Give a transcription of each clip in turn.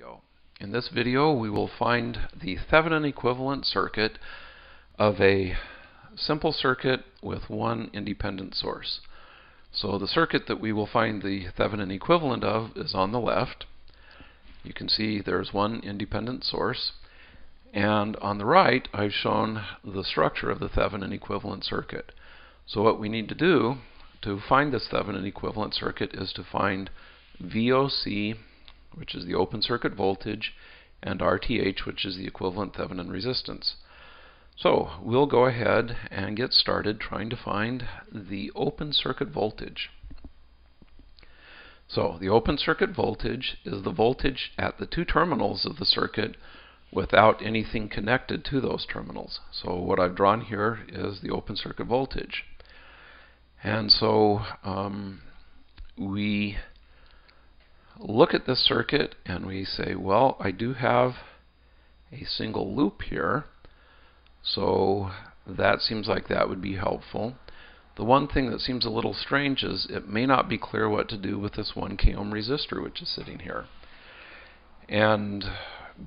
video. In this video we will find the Thevenin equivalent circuit of a simple circuit with one independent source. So the circuit that we will find the Thevenin equivalent of is on the left. You can see there's one independent source, and on the right I've shown the structure of the Thevenin equivalent circuit. So what we need to do to find this Thevenin equivalent circuit is to find VOC, which is the open circuit voltage, and RTH, which is the equivalent Thevenin resistance. So we'll go ahead and get started trying to find the open circuit voltage. So the open circuit voltage is the voltage at the two terminals of the circuit without anything connected to those terminals. So what I've drawn here is the open circuit voltage. And so we look at this circuit and we say, well, I do have a single loop here, so that seems like that would be helpful. The one thing that seems a little strange is it may not be clear what to do with this 1 k ohm resistor which is sitting here. And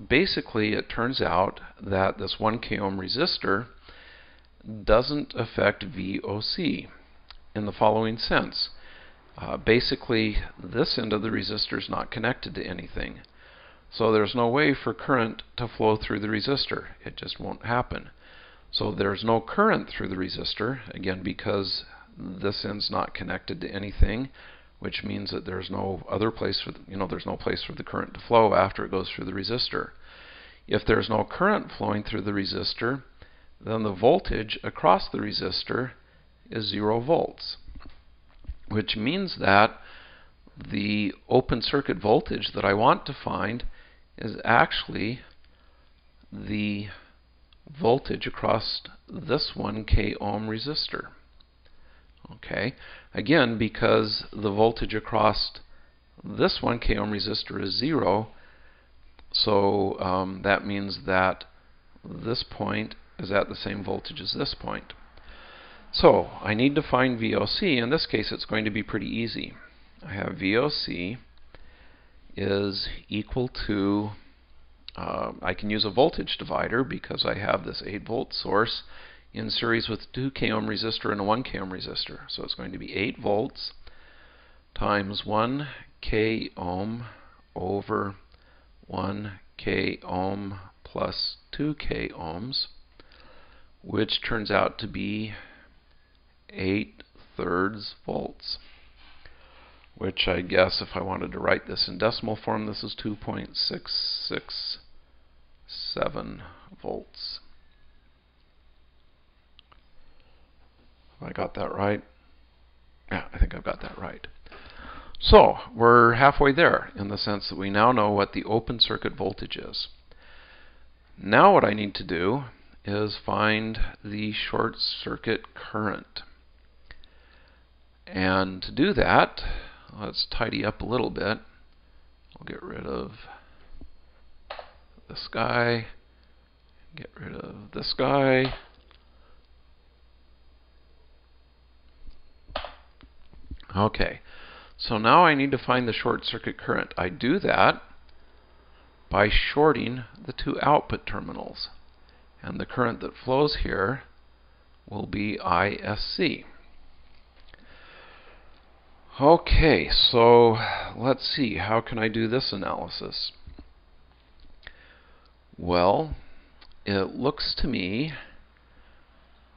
basically it turns out that this 1 k ohm resistor doesn't affect VOC in the following sense. Basically, this end of the resistor is not connected to anything. So there's no way for current to flow through the resistor. It just won't happen. So there's no current through the resistor, again because this end's not connected to anything, which means that there's no other place for there's no place for the current to flow after it goes through the resistor. If there's no current flowing through the resistor, then the voltage across the resistor is 0 volts. Which means that the open circuit voltage that I want to find is actually the voltage across this 1 k ohm resistor. Okay, again, because the voltage across this 1 k ohm resistor is 0, so that means that this point is at the same voltage as this point. So I need to find VOC. In this case it's going to be pretty easy. I have VOC is equal to, I can use a voltage divider because I have this 8 volt source in series with a 2 k ohm resistor and a 1 k ohm resistor. So it's going to be 8 volts times 1 k ohm over 1 k ohm plus 2 k ohms, which turns out to be 8/3 volts, which I guess if I wanted to write this in decimal form, this is 2.667 volts. Have I got that right? Yeah, I think I've got that right. So we're halfway there in the sense that we now know what the open circuit voltage is. Now what I need to do is find the short circuit current. And to do that, let's tidy up a little bit. We'll get rid of this guy, get rid of this guy. Okay, so now I need to find the short circuit current. I do that by shorting the two output terminals. And the current that flows here will be ISC. Okay, so let's see, how can I do this analysis? Well, it looks to me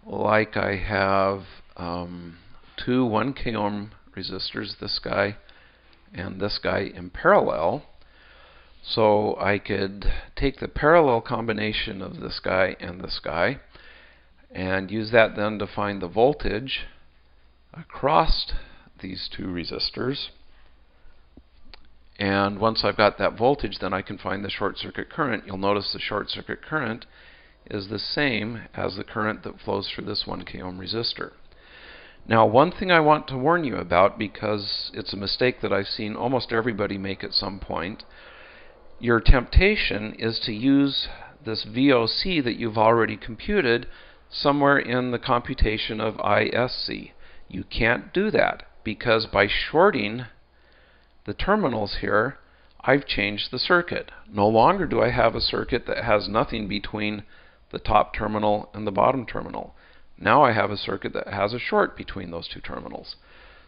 like I have two 1 k ohm resistors, this guy and this guy, in parallel. So I could take the parallel combination of this guy and this guy and use that then to find the voltage across these two resistors. And once I've got that voltage, then I can find the short circuit current. You'll notice the short circuit current is the same as the current that flows through this 1 k ohm resistor. Now, one thing I want to warn you about, because it's a mistake that I've seen almost everybody make at some point, your temptation is to use this VOC that you've already computed somewhere in the computation of ISC. You can't do that because by shorting the terminals here, I've changed the circuit. No longer do I have a circuit that has nothing between the top terminal and the bottom terminal. Now I have a circuit that has a short between those two terminals.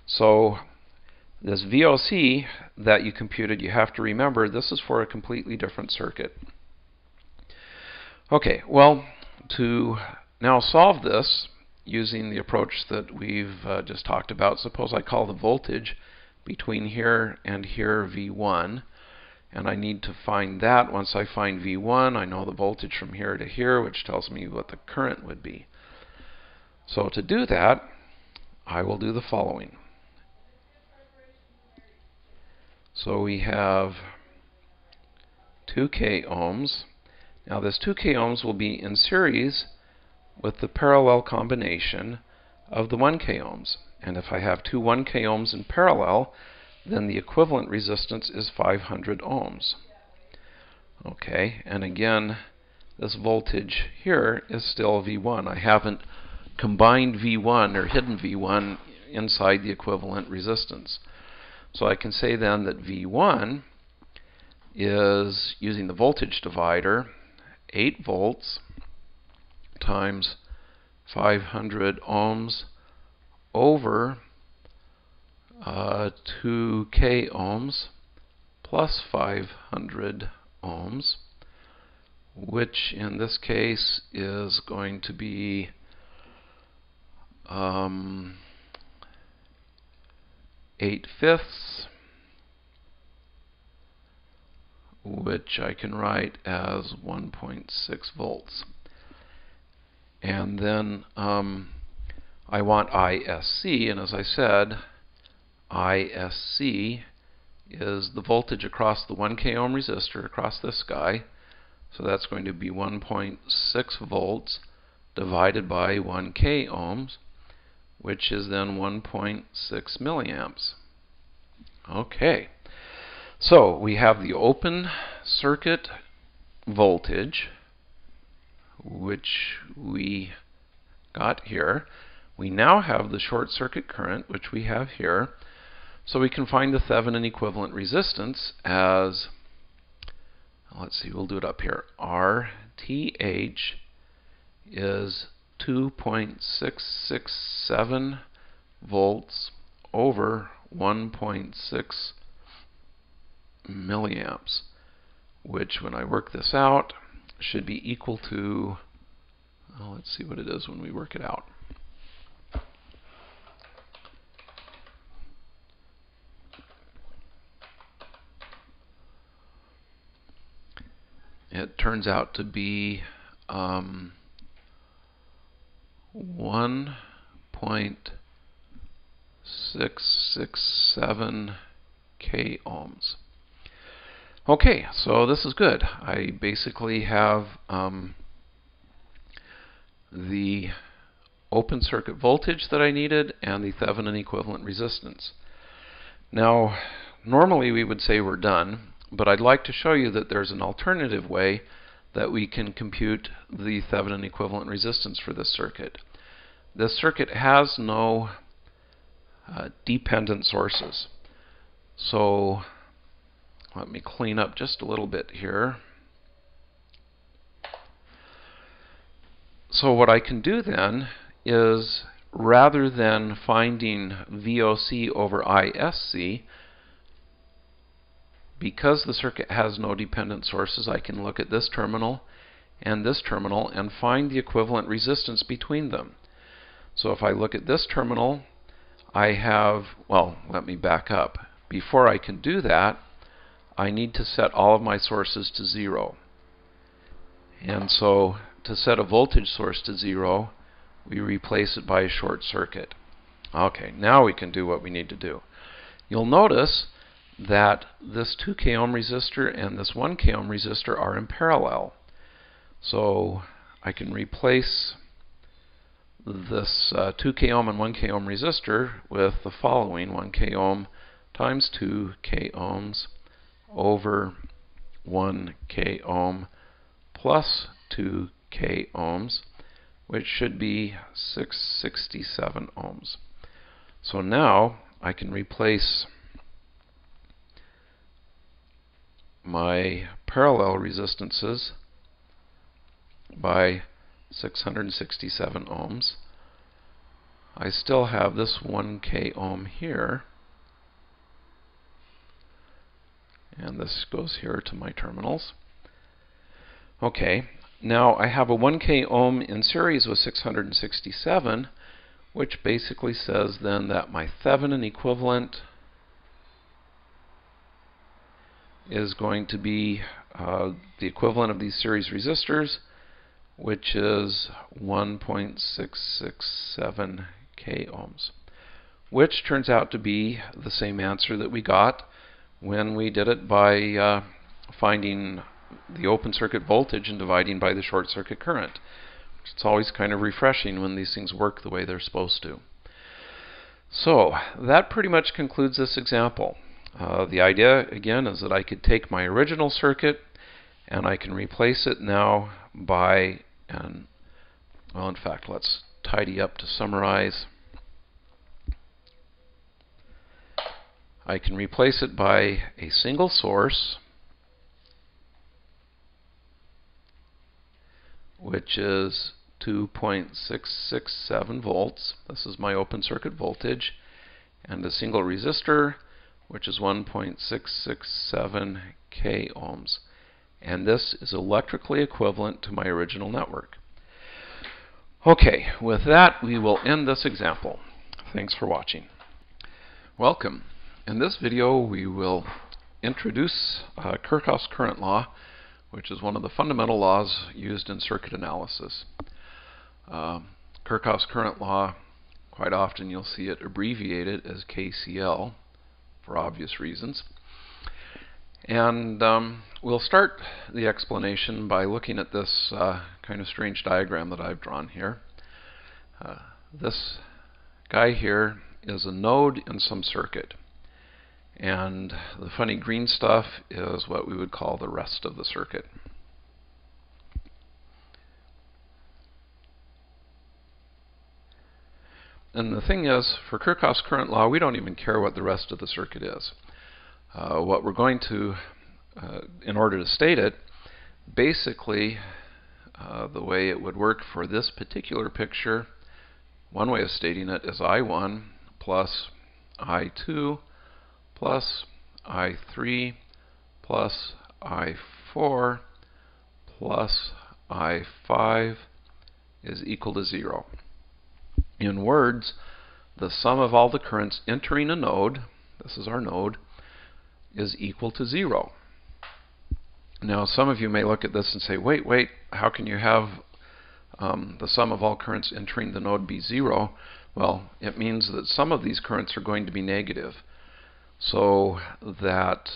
So this VOC that you computed, you have to remember this is for a completely different circuit. Okay, well, to now solve this using the approach that we've just talked about, suppose I call the voltage between here and here V1, and I need to find that. Once I find V1, I know the voltage from here to here, which tells me what the current would be. So to do that, I will do the following. So we have 2K ohms. Now this 2K ohms will be in series with the parallel combination of the 1K ohms. And if I have two 1K ohms in parallel, then the equivalent resistance is 500 ohms. Okay, and again, this voltage here is still V1. I haven't combined V1 or hidden V1 inside the equivalent resistance. So I can say then that V1 is, using the voltage divider, 8 volts times 500 ohms over 2K ohms plus 500 ohms, which in this case is going to be 8/5, which I can write as 1.6 volts. And then I want ISC, and as I said, ISC is the voltage across the 1K ohm resistor across this guy. So that's going to be 1.6 volts divided by 1K ohms, which is then 1.6 milliamps. Okay, so we have the open circuit voltage, which we got here. We now have the short circuit current, which we have here. So we can find the Thevenin equivalent resistance as, let's see, we'll do it up here. RTH is 2.667 volts over 1.6 milliamps, which when I work this out should be equal to, well, let's see what it is when we work it out. It turns out to be 1.667 K ohms. Okay, so this is good. I basically have the open circuit voltage that I needed and the Thevenin equivalent resistance. Now, normally we would say we're done, but I'd like to show you that there's an alternative way that we can compute the Thevenin equivalent resistance for this circuit. This circuit has no dependent sources. So let me clean up just a little bit here. So what I can do then is, rather than finding VOC over ISC, because the circuit has no dependent sources, I can look at this terminal and find the equivalent resistance between them. So if I look at this terminal, I have, well, let me back up. Before I can do that, I need to set all of my sources to 0. And so to set a voltage source to 0, we replace it by a short circuit. Okay, now we can do what we need to do. You'll notice that this 2K ohm resistor and this 1K ohm resistor are in parallel. So I can replace this 2K ohm and 1K ohm resistor with the following: 1K ohm times 2K ohms over 1K ohm plus 2K ohms, which should be 667 ohms. So now I can replace my parallel resistances by 667 ohms, I still have this 1k ohm here, and this goes here to my terminals. Okay, now I have a 1k ohm in series with 667, which basically says then that my Thevenin equivalent is going to be the equivalent of these series resistors, which is 1.667 k ohms, which turns out to be the same answer that we got when we did it by finding the open circuit voltage and dividing by the short circuit current. It's always kind of refreshing when these things work the way they're supposed to. So that pretty much concludes this example. The idea, again, is that I could take my original circuit and I can replace it now by, well, in fact, let's tidy up to summarize. I can replace it by a single source, which is 2.667 volts. This is my open circuit voltage, and a single resistor, which is 1.667 k ohms. And this is electrically equivalent to my original network. Okay, with that, we will end this example. Thanks for watching. Welcome. In this video, we will introduce Kirchhoff's current law, which is one of the fundamental laws used in circuit analysis. Kirchhoff's current law, quite often you'll see it abbreviated as KCL for obvious reasons. And we'll start the explanation by looking at this kind of strange diagram that I've drawn here. This guy here is a node in some circuit, and the funny green stuff is what we would call the rest of the circuit. And the thing is, for Kirchhoff's current law, we don't even care what the rest of the circuit is. What we're going to, in order to state it, basically the way it would work for this particular picture, one way of stating it is I1 plus I2 plus I3 plus I4 plus I5 is equal to 0. In words, the sum of all the currents entering a node, this is our node, is equal to 0. Now, some of you may look at this and say, wait, how can you have the sum of all currents entering the node be 0? Well, it means that some of these currents are going to be negative, so that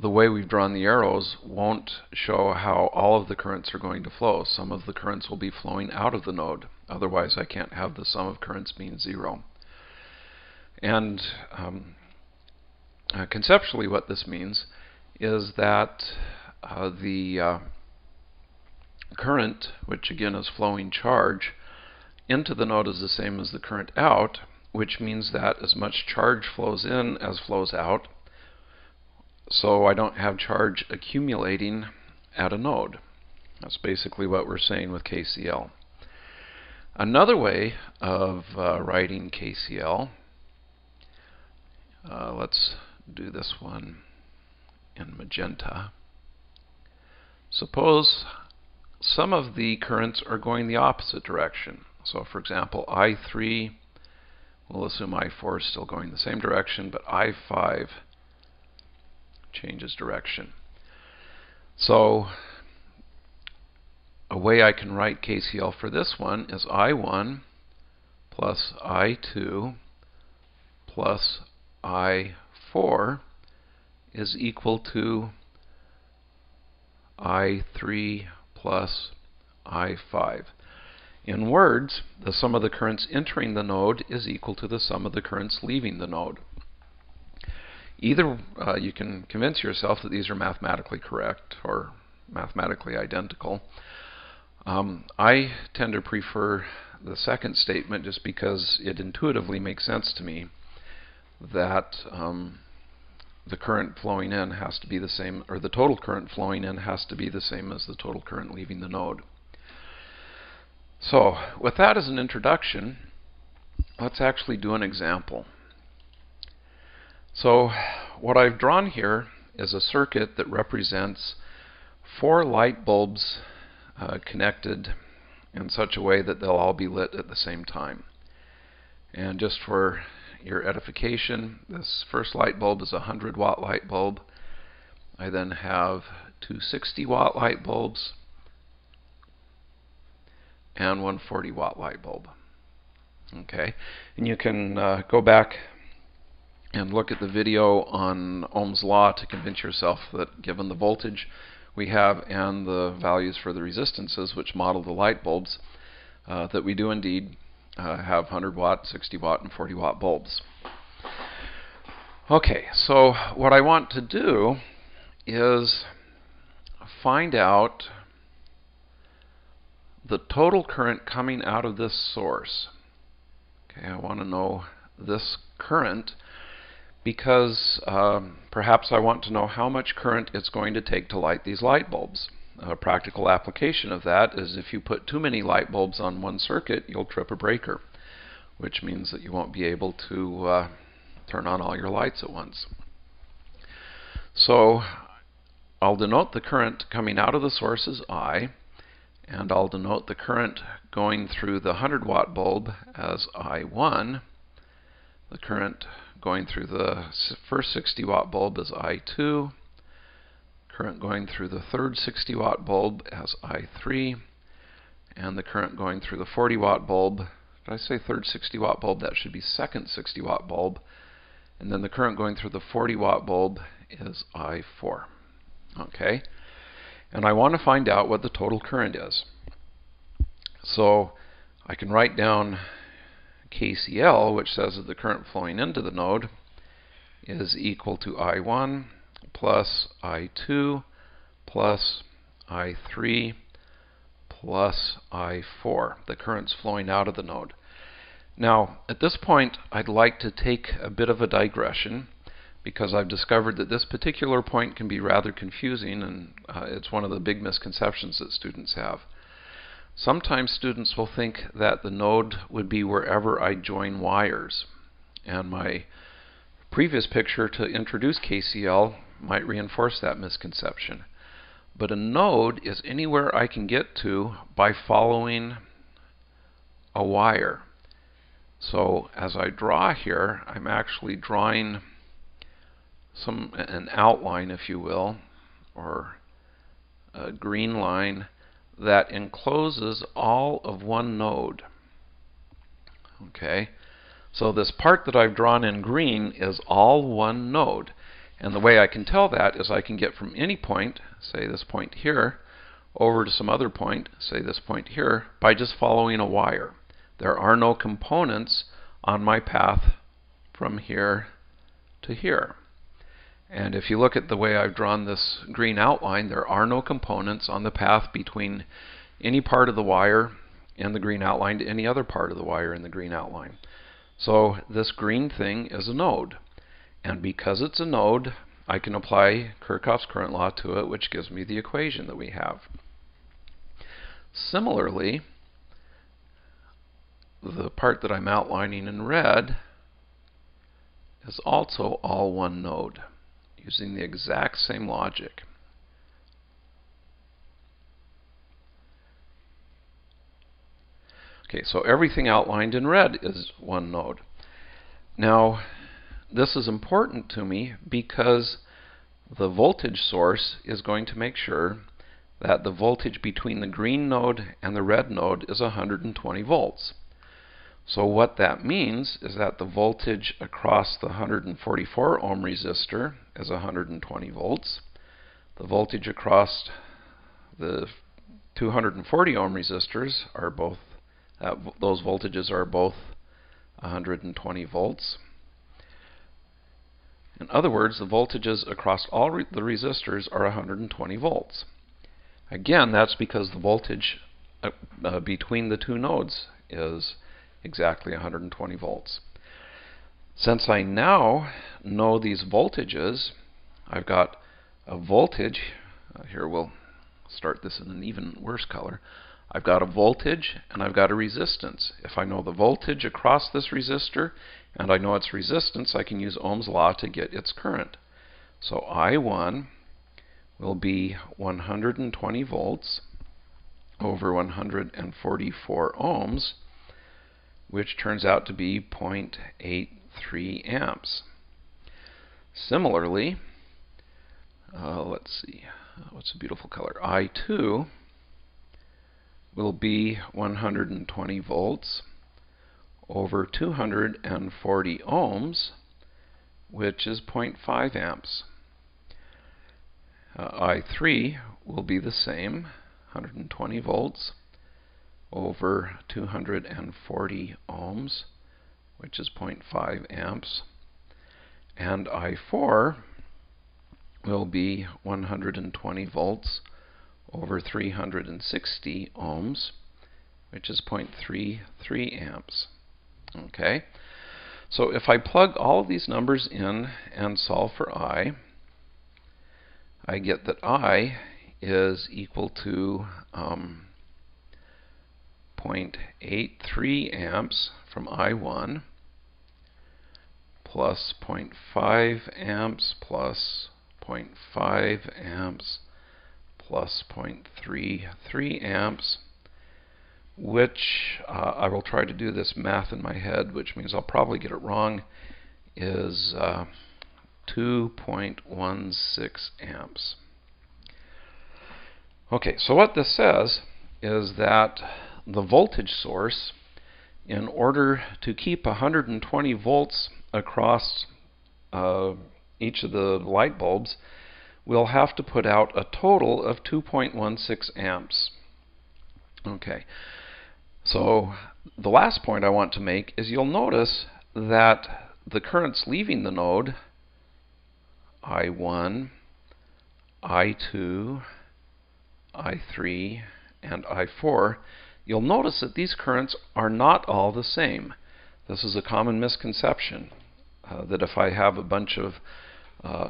the way we've drawn the arrows won't show how all of the currents are going to flow. Some of the currents will be flowing out of the node. Otherwise, I can't have the sum of currents being 0. And conceptually what this means is that the current, which again is flowing charge, into the node is the same as the current out, which means that as much charge flows in as flows out, so I don't have charge accumulating at a node. That's basically what we're saying with KCL. Another way of writing KCL, let's do this one in magenta. Suppose some of the currents are going the opposite direction. So for example, I3, we'll assume I4 is still going the same direction, but I5 changes direction. So a way I can write KCL for this one is I1 plus I2 plus I4 is equal to I3 plus I5. In words, the sum of the currents entering the node is equal to the sum of the currents leaving the node. Either you can convince yourself that these are mathematically correct or mathematically identical. I tend to prefer the second statement just because it intuitively makes sense to me that the current flowing in has to be the same, or the total current flowing in has to be the same as the total current leaving the node. So with that as an introduction, let's actually do an example. So what I've drawn here is a circuit that represents 4 light bulbs connected in such a way that they'll all be lit at the same time. And just for your edification, this first light bulb is a 100-watt light bulb. I then have 2 60-watt light bulbs and 1 40-watt light bulb. Okay, and you can go back and look at the video on Ohm's law to convince yourself that given the voltage we have and the values for the resistances which model the light bulbs, that we do indeed have 100-watt, 60-watt, and 40-watt bulbs. Okay, so what I want to do is find out the total current coming out of this source. Okay, I want to know this current because perhaps I want to know how much current it's going to take to light these light bulbs. A practical application of that is if you put too many light bulbs on one circuit, you'll trip a breaker, which means that you won't be able to turn on all your lights at once. So I'll denote the current coming out of the source as I, and I'll denote the current going through the 100-watt bulb as I1, the current going through the first 60-watt bulb as I2, current going through the third 60-watt bulb as I3, and the current going through the 40-watt bulb. Did I say third 60-watt bulb? That should be second 60-watt bulb. And then the current going through the 40-watt bulb is I4. Okay, and I want to find out what the total current is. So I can write down KCL, which says that the current flowing into the node is equal to I1 plus I2 plus I3 plus I4, the currents flowing out of the node. Now, at this point, I'd like to take a bit of a digression because I've discovered that this particular point can be rather confusing, and it's one of the big misconceptions that students have. Sometimes students will think that the node would be wherever I join wires, and my previous picture to introduce KCL might reinforce that misconception. But a node is anywhere I can get to by following a wire. So as I draw here, I'm actually drawing an outline, if you will, or a green line that encloses all of one node. Okay, so this part that I've drawn in green is all one node. And the way I can tell that is I can get from any point, say this point here, over to some other point, say this point here, by just following a wire. There are no components on my path from here to here. And if you look at the way I've drawn this green outline, there are no components on the path between any part of the wire in the green outline to any other part of the wire in the green outline. So this green thing is a node. And because it's a node, I can apply Kirchhoff's current law to it, which gives me the equation that we have. Similarly, the part that I'm outlining in red is also all one node, using the exact same logic. Okay, so everything outlined in red is one node. Now, this is important to me because the voltage source is going to make sure that the voltage between the green node and the red node is 120 volts. So what that means is that the voltage across the 144 ohm resistor is 120 volts. The voltage across the 240 ohm resistors are both, those voltages are both 120 volts. In other words, the voltages across all the resistors are 120 volts. Again, that's because the voltage between the two nodes is exactly 120 volts. Since I now know these voltages, I've got a voltage. Here we'll start this in an even worse color. I've got a voltage and I've got a resistance. If I know the voltage across this resistor and I know its resistance, I can use Ohm's law to get its current. So I1 will be 120 volts over 144 ohms, which turns out to be 0.83 amps. Similarly, let's see, what's a beautiful color? I2 will be 120 volts over 240 ohms, which is 0.5 amps. I3 will be the same, 120 volts over 240 ohms, which is 0.5 amps. And I4 will be 120 volts over 360 ohms, which is 0.33 amps. Okay, so if I plug all of these numbers in and solve for I get that I is equal to 0.83 amps from I1 plus 0.5 amps plus 0.5 amps plus 0.33 amps, which I will try to do this math in my head, which means I'll probably get it wrong, is 2.16 amps. Okay, so what this says is that the voltage source, in order to keep 120 volts across each of the light bulbs, will have to put out a total of 2.16 amps. Okay, so the last point I want to make is you'll notice that the currents leaving the node, I1, I2, I3, and I4, you'll notice that these currents are not all the same. This is a common misconception, that if I have a bunch of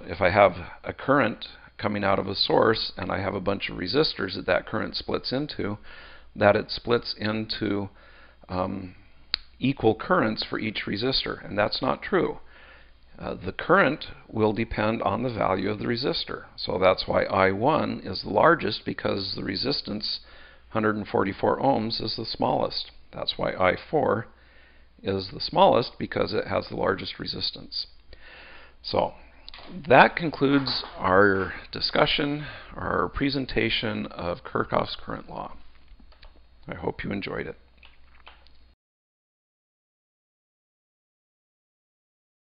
if I have a current coming out of a source and I have a bunch of resistors that current splits into, that it splits into equal currents for each resistor, and that's not true. The current will depend on the value of the resistor. So that's why I1 is the largest, because the resistance, 144 ohms, is the smallest. That's why I4 is the smallest, because it has the largest resistance. So that concludes our discussion, our presentation of Kirchhoff's current law. I hope you enjoyed it.